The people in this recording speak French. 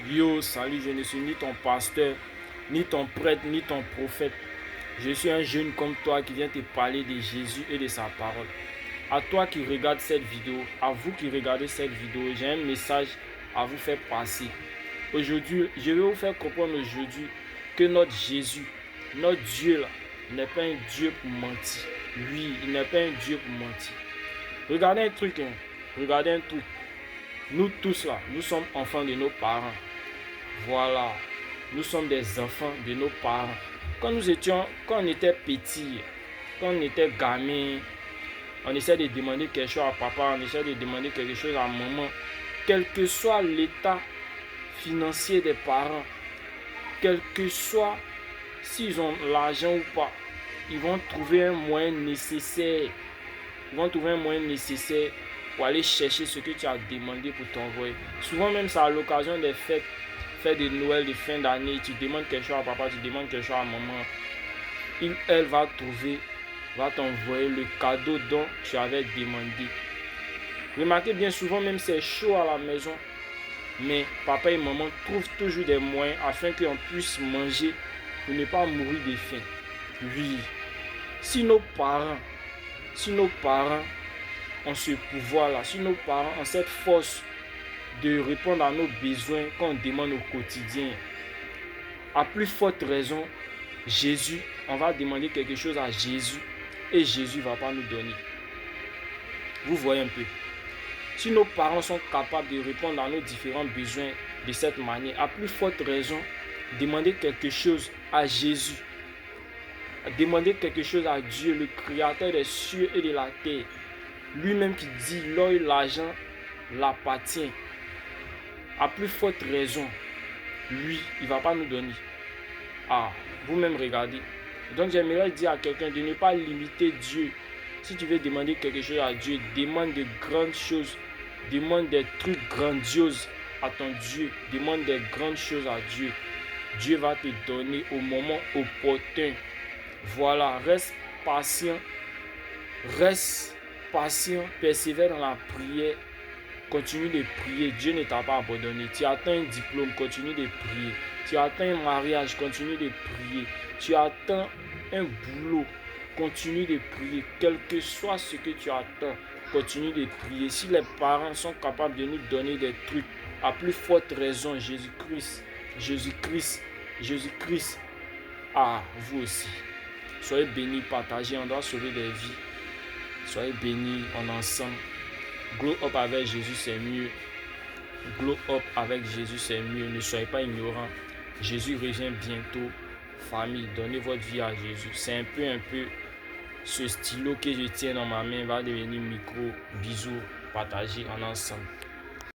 Yo, salut, je ne suis ni ton pasteur, ni ton prêtre, ni ton prophète. Je suis un jeune comme toi qui vient te parler de Jésus et de sa parole. À toi qui regarde cette vidéo, à vous qui regardez cette vidéo, j'ai un message à vous faire passer. Aujourd'hui, je vais vous faire comprendre aujourd'hui que notre Jésus, notre Dieu là, n'est pas un Dieu pour mentir. Oui, il n'est pas un Dieu pour mentir. Regardez un truc, regardez un truc. Nous tous là, nous sommes enfants de nos parents. Voilà, nous sommes des enfants de nos parents. Quand on était petits, quand on était gamin, on essaie de demander quelque chose à papa, on essaie de demander quelque chose à maman. Quel que soit l'état financier des parents, quel que soit s'ils ont l'argent ou pas, ils vont trouver un moyen nécessaire. Ils vont trouver un moyen nécessaire pour aller chercher ce que tu as demandé pour t'envoyer. Souvent même c'est à l'occasion des fêtes de Noël, de fin d'année, tu demandes quelque chose à papa, tu demandes quelque chose à maman. Elle va t'envoyer le cadeau dont tu avais demandé. Remarquez bien souvent même c'est chaud à la maison, mais papa et maman trouvent toujours des moyens afin qu'on puisse manger pour ne pas mourir de faim. Oui, si nos parents ont ce pouvoir-là, si nos parents ont cette force de répondre à nos besoins qu'on demande au quotidien, à plus forte raison, Jésus, on va demander quelque chose à Jésus et Jésus ne va pas nous donner. Vous voyez un peu. Si nos parents sont capables de répondre à nos différents besoins de cette manière, à plus forte raison, demander quelque chose à Jésus, demander quelque chose à Dieu, le créateur des cieux et de la terre, lui-même qui dit l'or et l'argent l'appartient. À plus forte raison, lui, il ne va pas nous donner. Ah, vous-même regardez. Donc j'aimerais dire à quelqu'un de ne pas limiter Dieu. Si tu veux demander quelque chose à Dieu, demande de grandes choses. Demande des trucs grandioses à ton Dieu. Demande des grandes choses à Dieu. Dieu va te donner au moment opportun. Voilà, reste patient. Reste patient, persévère dans la prière. Continue de prier, Dieu ne t'a pas abandonné. Tu as atteint un diplôme, continue de prier. Tu as atteint un mariage, continue de prier. Tu as atteint un boulot, continue de prier. Quel que soit ce que tu attends, continue de prier. Si les parents sont capables de nous donner des trucs, à plus forte raison, Jésus-Christ, ah, vous aussi. Soyez bénis, partagez, on doit sauver des vies. Soyez bénis, on est ensemble. Glow up avec Jésus, c'est mieux. Glow up avec Jésus, c'est mieux. Ne soyez pas ignorants. Jésus revient bientôt. Famille, donnez votre vie à Jésus. C'est un peu ce stylo que je tiens dans ma main va devenir micro. Bisous, partagez en ensemble.